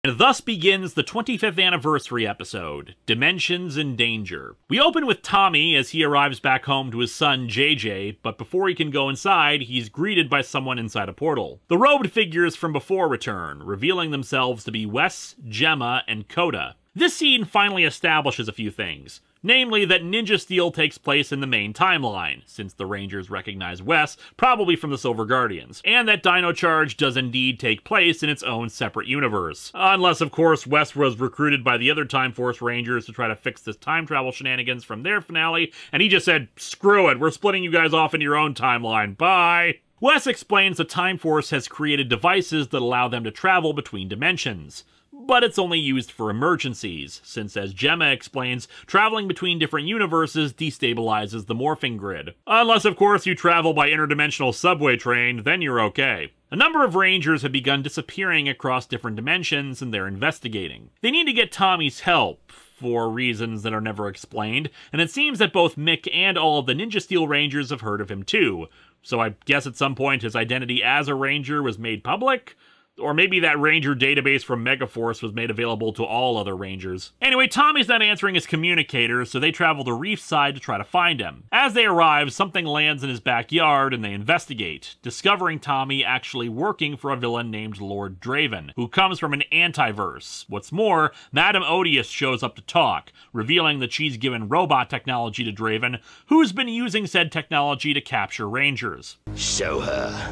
And thus begins the 25th anniversary episode, Dimensions in Danger. We open with Tommy as he arrives back home to his son JJ, but before he can go inside, he's greeted by someone inside a portal. The robed figures from before return, revealing themselves to be Wes, Gemma, and Coda. This scene finally establishes a few things. Namely, that Ninja Steel takes place in the main timeline, since the Rangers recognize Wes, probably from the Silver Guardians, and that Dino Charge does indeed take place in its own separate universe. Unless, of course, Wes was recruited by the other Time Force Rangers to try to fix this time travel shenanigans from their finale, and he just said, "Screw it, we're splitting you guys off into your own timeline, bye!" Wes explains the Time Force has created devices that allow them to travel between dimensions. But it's only used for emergencies, since as Gemma explains, traveling between different universes destabilizes the morphing grid. Unless, of course, you travel by interdimensional subway train, then you're okay. A number of Rangers have begun disappearing across different dimensions, and they're investigating. They need to get Tommy's help, for reasons that are never explained, and it seems that both Mick and all of the Ninja Steel Rangers have heard of him too. So I guess at some point his identity as a Ranger was made public? Or maybe that Ranger database from Megaforce was made available to all other Rangers. Anyway, Tommy's not answering his communicators, so they travel to Reefside to try to find him. As they arrive, something lands in his backyard and they investigate, discovering Tommy actually working for a villain named Lord Draven, who comes from an antiverse. What's more, Madame Odious shows up to talk, revealing that she's given robot technology to Draven, who's been using said technology to capture Rangers. Show her.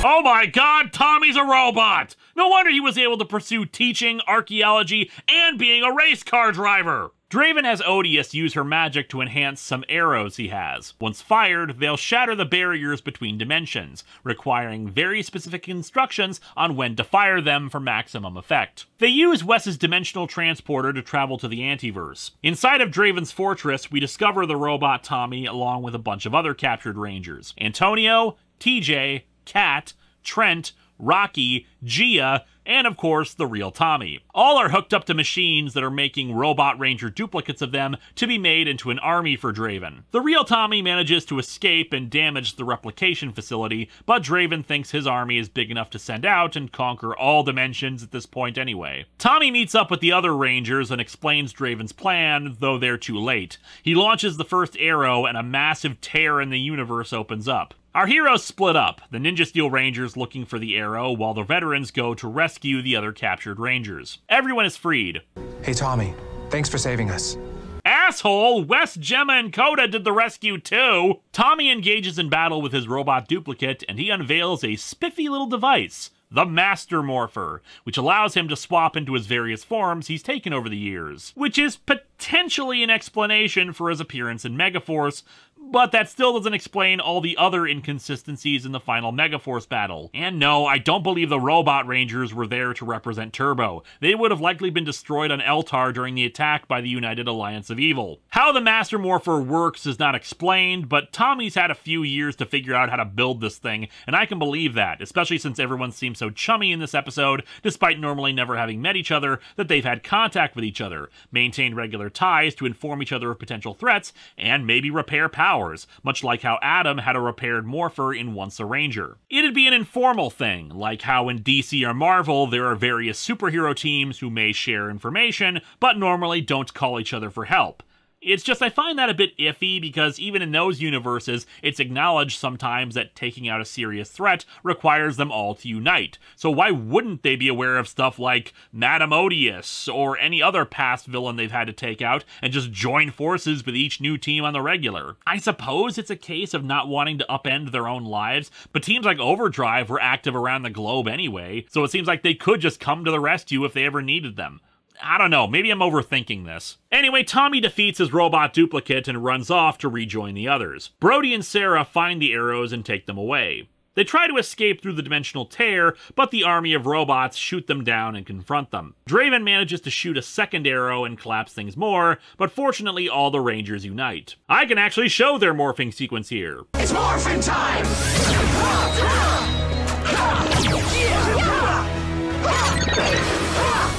Oh my god, Tommy's a robot! No wonder he was able to pursue teaching, archaeology, and being a race car driver! Draven has Odious use her magic to enhance some arrows he has. Once fired, they'll shatter the barriers between dimensions, requiring very specific instructions on when to fire them for maximum effect. They use Wes's dimensional transporter to travel to the Antiverse. Inside of Draven's fortress, we discover the robot Tommy along with a bunch of other captured Rangers. Antonio, TJ, Kat, Trent, Rocky, Gia, and of course, the real Tommy. All are hooked up to machines that are making Robot Ranger duplicates of them to be made into an army for Draven. The real Tommy manages to escape and damage the replication facility, but Draven thinks his army is big enough to send out and conquer all dimensions at this point anyway. Tommy meets up with the other Rangers and explains Draven's plan, though they're too late. He launches the first arrow and a massive tear in the universe opens up. Our heroes split up, the Ninja Steel Rangers looking for the arrow, while the veterans go to rescue the other captured Rangers. Everyone is freed. Hey Tommy, thanks for saving us. Asshole! Wes, Gemma, and Coda did the rescue too! Tommy engages in battle with his robot duplicate, and he unveils a spiffy little device, the Master Morpher, which allows him to swap into his various forms he's taken over the years, which is potentially an explanation for his appearance in Megaforce, but that still doesn't explain all the other inconsistencies in the final Megaforce battle. And no, I don't believe the Robot Rangers were there to represent Turbo. They would have likely been destroyed on Eltar during the attack by the United Alliance of Evil. How the Master Morpher works is not explained, but Tommy's had a few years to figure out how to build this thing, and I can believe that, especially since everyone seems so chummy in this episode, despite normally never having met each other, that they've had contact with each other, maintained regular ties to inform each other of potential threats, and maybe repair powers, much like how Adam had a repaired Morpher in Once a Ranger. It'd be an informal thing, like how in DC or Marvel there are various superhero teams who may share information, but normally don't call each other for help. It's just I find that a bit iffy because even in those universes, it's acknowledged sometimes that taking out a serious threat requires them all to unite. So why wouldn't they be aware of stuff like Madame Odious or any other past villain they've had to take out and just join forces with each new team on the regular? I suppose it's a case of not wanting to upend their own lives, but teams like Overdrive were active around the globe anyway, so it seems like they could just come to the rescue if they ever needed them. I don't know, maybe I'm overthinking this. Anyway, Tommy defeats his robot duplicate and runs off to rejoin the others. Brody and Sarah find the arrows and take them away. They try to escape through the dimensional tear, but the army of robots shoot them down and confront them. Draven manages to shoot a second arrow and collapse things more, but fortunately all the Rangers unite. I can actually show their morphing sequence here. It's morphin' time!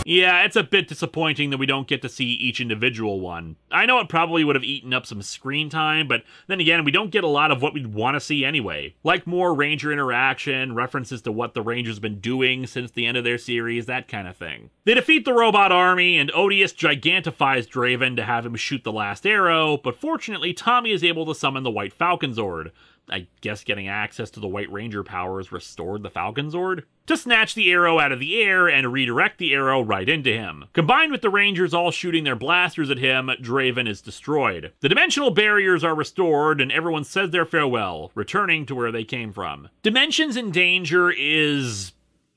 Yeah, it's a bit disappointing that we don't get to see each individual one. I know it probably would have eaten up some screen time, but then again, we don't get a lot of what we'd want to see anyway. Like more Ranger interaction, references to what the Rangers have been doing since the end of their series, that kind of thing. They defeat the robot army, and Odious gigantifies Draven to have him shoot the last arrow, but fortunately Tommy is able to summon the White Falcon Zord. I guess getting access to the White Ranger powers restored the Falcon Zord? To snatch the arrow out of the air and redirect the arrow right into him. Combined with the Rangers all shooting their blasters at him, Draven is destroyed. The dimensional barriers are restored, and everyone says their farewell, returning to where they came from. Dimensions in Danger is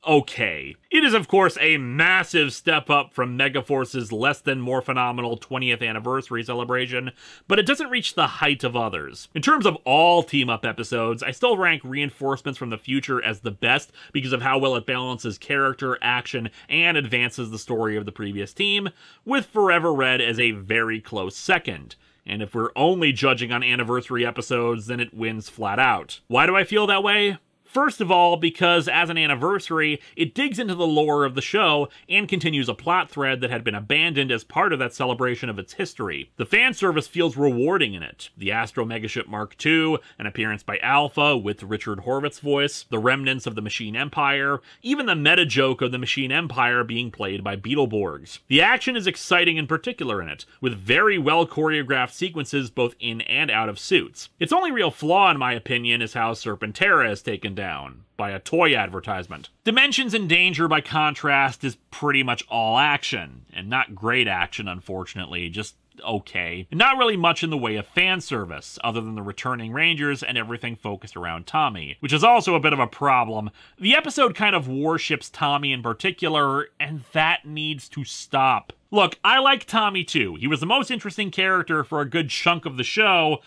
okay. It is, of course, a massive step up from Megaforce's less than more phenomenal 20th anniversary celebration, but it doesn't reach the height of others. In terms of all team-up episodes, I still rank Reinforcements from the Future as the best because of how well it balances character, action, and advances the story of the previous team, with Forever Red as a very close second. And if we're only judging on anniversary episodes, then it wins flat out. Why do I feel that way? First of all, because as an anniversary, it digs into the lore of the show and continues a plot thread that had been abandoned as part of that celebration of its history. The fan service feels rewarding in it. The Astro Megaship Mark II, an appearance by Alpha with Richard Horvitz' voice, the remnants of the Machine Empire, even the meta joke of the Machine Empire being played by Beetleborgs. The action is exciting in particular in it, with very well choreographed sequences both in and out of suits. Its only real flaw, in my opinion, is how Serpentera is taken down by a toy advertisement. Dimensions in Danger, by contrast, is pretty much all action, and not great action, unfortunately, just okay. And not really much in the way of fan service, other than the returning Rangers and everything focused around Tommy, which is also a bit of a problem. The episode kind of worships Tommy in particular, and that needs to stop. Look, I like Tommy too. He was the most interesting character for a good chunk of the show,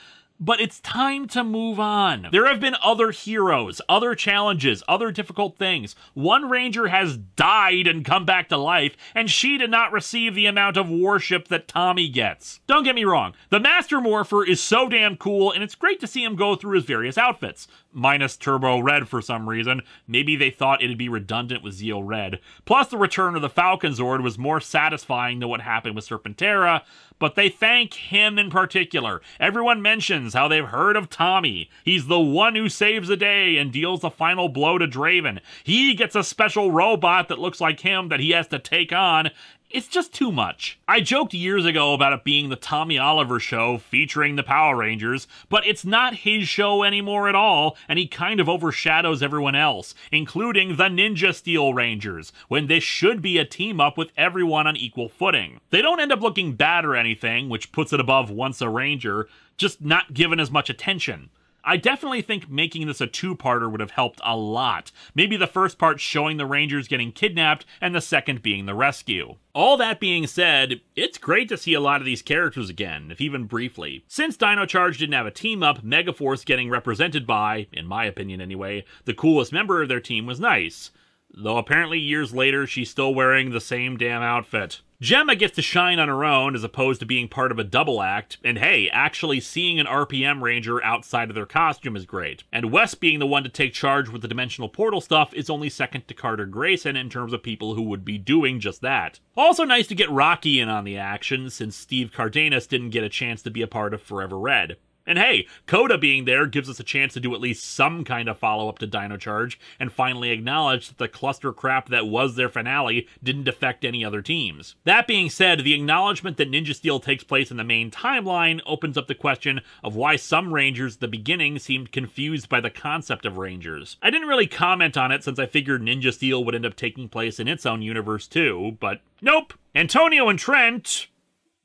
but it's time to move on. There have been other heroes, other challenges, other difficult things. One Ranger has died and come back to life, and she did not receive the amount of worship that Tommy gets. Don't get me wrong, the Master Morpher is so damn cool, and it's great to see him go through his various outfits. Minus Turbo Red for some reason. Maybe they thought it'd be redundant with Zeo Red. Plus, the return of the Falcon Zord was more satisfying than what happened with Serpentera, but they thank him in particular. Everyone mentions how they've heard of Tommy. He's the one who saves the day and deals the final blow to Draven. He gets a special robot that looks like him that he has to take on. It's just too much. I joked years ago about it being the Tommy Oliver show featuring the Power Rangers, but it's not his show anymore at all, and he kind of overshadows everyone else, including the Ninja Steel Rangers, when this should be a team-up with everyone on equal footing. They don't end up looking bad or anything, which puts it above Once a Ranger, just not given as much attention. I definitely think making this a two-parter would have helped a lot. Maybe the first part showing the Rangers getting kidnapped, and the second being the rescue. All that being said, it's great to see a lot of these characters again, if even briefly. Since Dino Charge didn't have a team-up, Megaforce getting represented by, in my opinion anyway, the coolest member of their team was nice. Though apparently years later, she's still wearing the same damn outfit. Gemma gets to shine on her own as opposed to being part of a double act, and hey, actually seeing an RPM Ranger outside of their costume is great. And Wes being the one to take charge with the Dimensional Portal stuff is only second to Carter Grayson in terms of people who would be doing just that. Also nice to get Rocky in on the action, since Steve Cardenas didn't get a chance to be a part of Forever Red. And hey, Coda being there gives us a chance to do at least some kind of follow-up to Dino Charge, and finally acknowledge that the cluster crap that was their finale didn't affect any other teams. That being said, the acknowledgement that Ninja Steel takes place in the main timeline opens up the question of why some Rangers at the beginning seemed confused by the concept of Rangers. I didn't really comment on it since I figured Ninja Steel would end up taking place in its own universe too, but nope! Antonio and Trent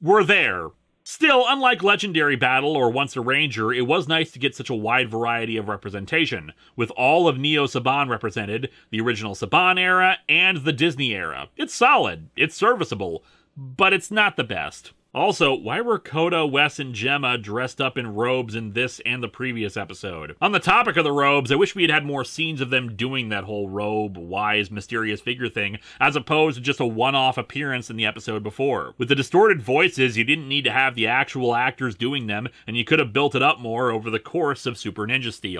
were there. Still, unlike Legendary Battle or Once a Ranger, it was nice to get such a wide variety of representation, with all of Neo Saban represented, the original Saban era, and the Disney era. It's solid, it's serviceable, but it's not the best. Also, why were Coda, Wes, and Gemma dressed up in robes in this and the previous episode? On the topic of the robes, I wish we had had more scenes of them doing that whole robe, wise, mysterious figure thing, as opposed to just a one-off appearance in the episode before. With the distorted voices, you didn't need to have the actual actors doing them, and you could have built it up more over the course of Super Ninja Steel.